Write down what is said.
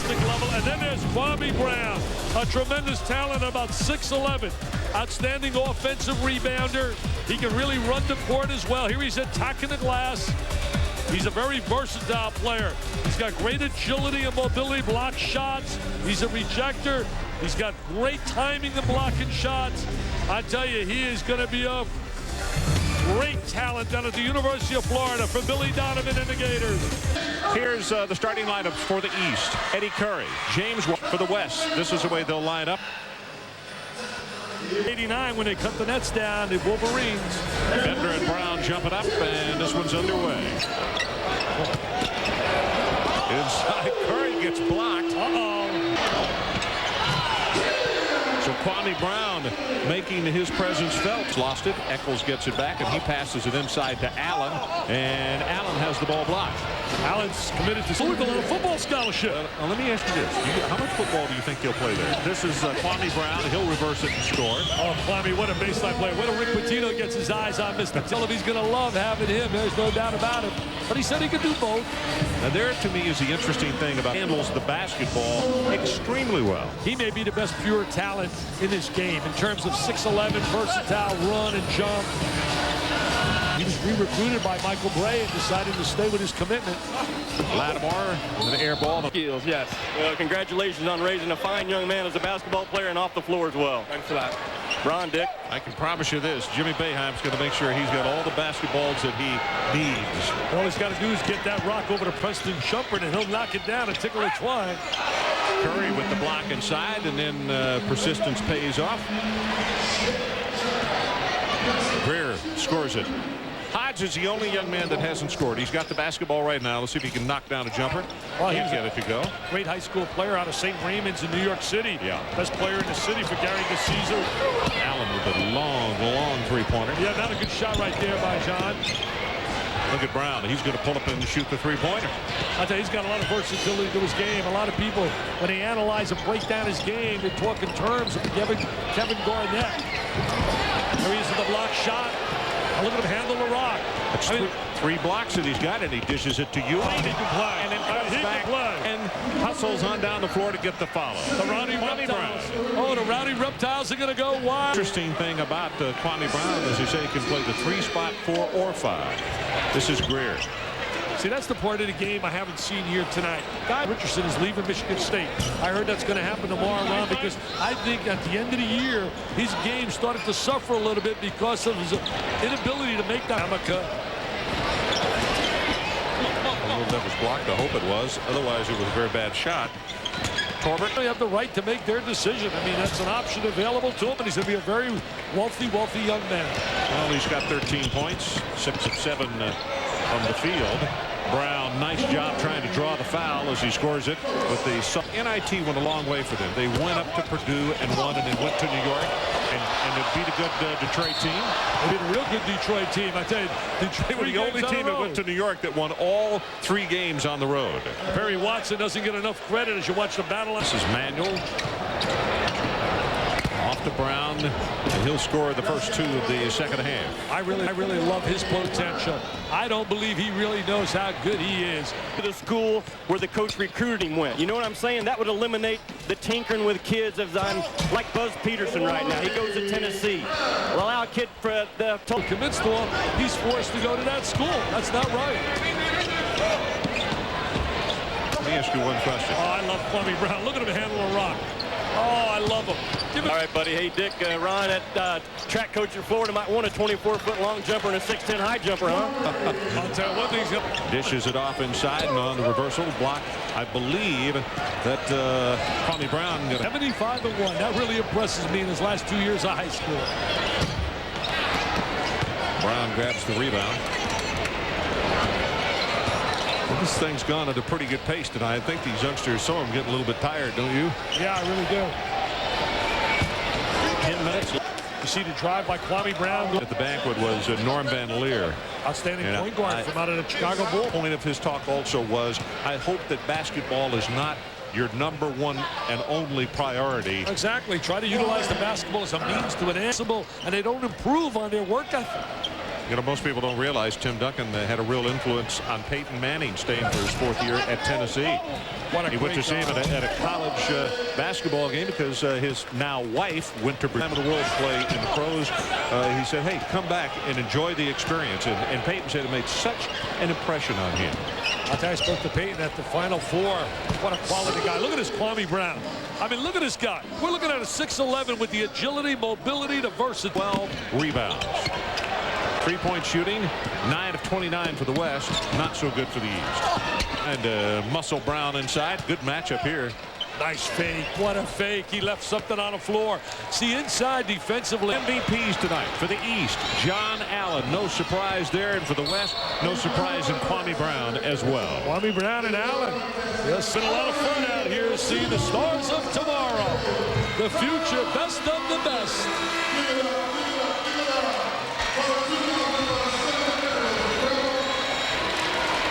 fantastic level. And then there's Kwame Brown, a tremendous talent, about 6'11". Outstanding offensive rebounder. He can really run the court as well. Here he's attacking the glass. He's a very versatile player. He's got great agility and mobility, block shots. He's a rejecter. He's got great timing and blocking shots. I tell you, he is going to be a great talent down at the University of Florida for Billy Donovan and the Gators. Here's the starting lineups for the East. Eddie Curry, James for the West. This is the way they'll line up. 89 when they cut the nets down, the Wolverines. Bender and Brown jumping up, and this one's underway. Inside, Curry gets blocked. So Kwame Brown making his presence felt. Lost it. Eccles gets it back, and he passes it inside to Allen, and Allen has the ball blocked. Allen's committed to Louisville on a football scholarship. Let me ask you this. How much football do you think he'll play there? This is Kwame Brown. He'll reverse it and score. Oh, Kwame, what a baseline play. What a Rick Pitino gets his eyes on Mr. He's going to love having him. There's no doubt about it. But he said he could do both. Now, there, to me, is the interesting thing about handles the basketball extremely well. He may be the best pure talent in this game in terms of 6'11", versatile, run and jump. He was re-recruited by Michael Bray and decided to stay with his commitment. Lattimore with an air ball. Skills, yes. Well, congratulations on raising a fine young man as a basketball player and off the floor as well. Thanks for that. Ron, Dick. I can promise you this. Jimmy Boeheim's going to make sure he's got all the basketballs that he needs. All he's got to do is get that rock over to Preston Shumpert, and he'll knock it down and tickle it twine. Curry with the block inside, and then persistence pays off. Greer scores it. Hodge is the only young man that hasn't scored. He's got the basketball right now. Let's see if he can knock down a jumper. Well, Can't get it to go. Great high school player out of St. Raymond's in New York City. Yeah. Best player in the city for Gary DeCesar. Allen with a long three-pointer. Yeah, not a good shot right there by John. Look at Brown. He's going to pull up and shoot the three-pointer. I tell you, he's got a lot of versatility to his game. A lot of people, when they analyze and break down his game, they talk in terms of Kevin Garnett. There he is with the block shot. And look at him handle the rock. That's three blocks that he's got, and he dishes it to you. He can play. And then comes back and hustles on down the floor to get the follow. The Rowdy Reptiles. Oh, the Rowdy Reptiles are going to go wide. Interesting thing about Kwame Brown, as you say, he can play the 3 spot, 4 or 5. This is Greer. See, that's the part of the game I haven't seen here tonight. Guy Richardson is leaving Michigan State. I heard that's going to happen tomorrow, Ron, because I think at the end of the year, his game started to suffer a little bit because of his inability to make that. That was blocked. I hope it was. Otherwise, it was a very bad shot. Torbert. They have the right to make their decision. I mean, that's an option available to him, and he's going to be a very wealthy young man. Well, he's got 13 points, 6 of 7 from the field. Brown, nice job trying to draw the foul as he scores it with the NIT went a long way for them. They went up to Purdue and won, and then went to New York and it beat a good Detroit team. They beat a real good Detroit team. I tell you, Detroit were the only team that went to New York that won all 3 games on the road. Perry Watson doesn't get enough credit as you watch the battle. This is Manuel. Off to Brown, and he'll score the first 2 of the second half. I really love his potential. I don't believe he really knows how good he is. To the school where the coach recruited him went. You know what I'm saying? That would eliminate the tinkering with kids as I'm like Buzz Peterson right now. He goes to Tennessee. Well, allow a kid for the convinced to him, he's forced to go to that school. That's not right. Let me ask you one question. Oh, I love Kwame Brown. Look at him handle a rock. Oh, I love him. All right, buddy. Hey, Dick, Ron, that track coach in Florida might want a 24-foot long jumper and a 6'10" high jumper, huh? I'll tell you one thing. Dishes it off inside, and on the reversal block, I believe that Kwame Brown. 75-1. That really impresses me in his last 2 years of high school. Brown grabs the rebound. Well, this thing's gone at a pretty good pace tonight. I think these youngsters saw him getting a little bit tired, don't you? Yeah, I really do. 10 minutes. You see the drive by Kwame Brown. At the banquet was Norm Van Leer. Outstanding point guard from out of the Chicago Bulls. The point of his talk also was, I hope that basketball is not your #1 and only priority. Exactly. Try to utilize the basketball as a means to an end, and they don't improve on their work ethic. You know, most people don't realize Tim Duncan had a real influence on Peyton Manning staying for his 4th year at Tennessee. He went to see him at a college basketball game because his now wife went to time of the world play in the pros. He said, hey, come back and enjoy the experience. And Peyton said it made such an impression on him. I'll tell you, I spoke to Peyton at the Final Four. What a quality guy. Look at this Kwame Brown. I mean, look at this guy. We're looking at a 6'11" with the agility, mobility, diversity. 12 rebounds. 3-point shooting, 9 of 29 for the West. Not so good for the East. And Muscle Brown inside. Good matchup here. Nice fake. What a fake. He left something on the floor. See, inside defensively. MVPs tonight for the East. John Allen. No surprise there. And for the West, no surprise in Kwame Brown as well. Kwame Brown and Allen. It's been a lot of fun out here seeing the stars of tomorrow. The future best of the best.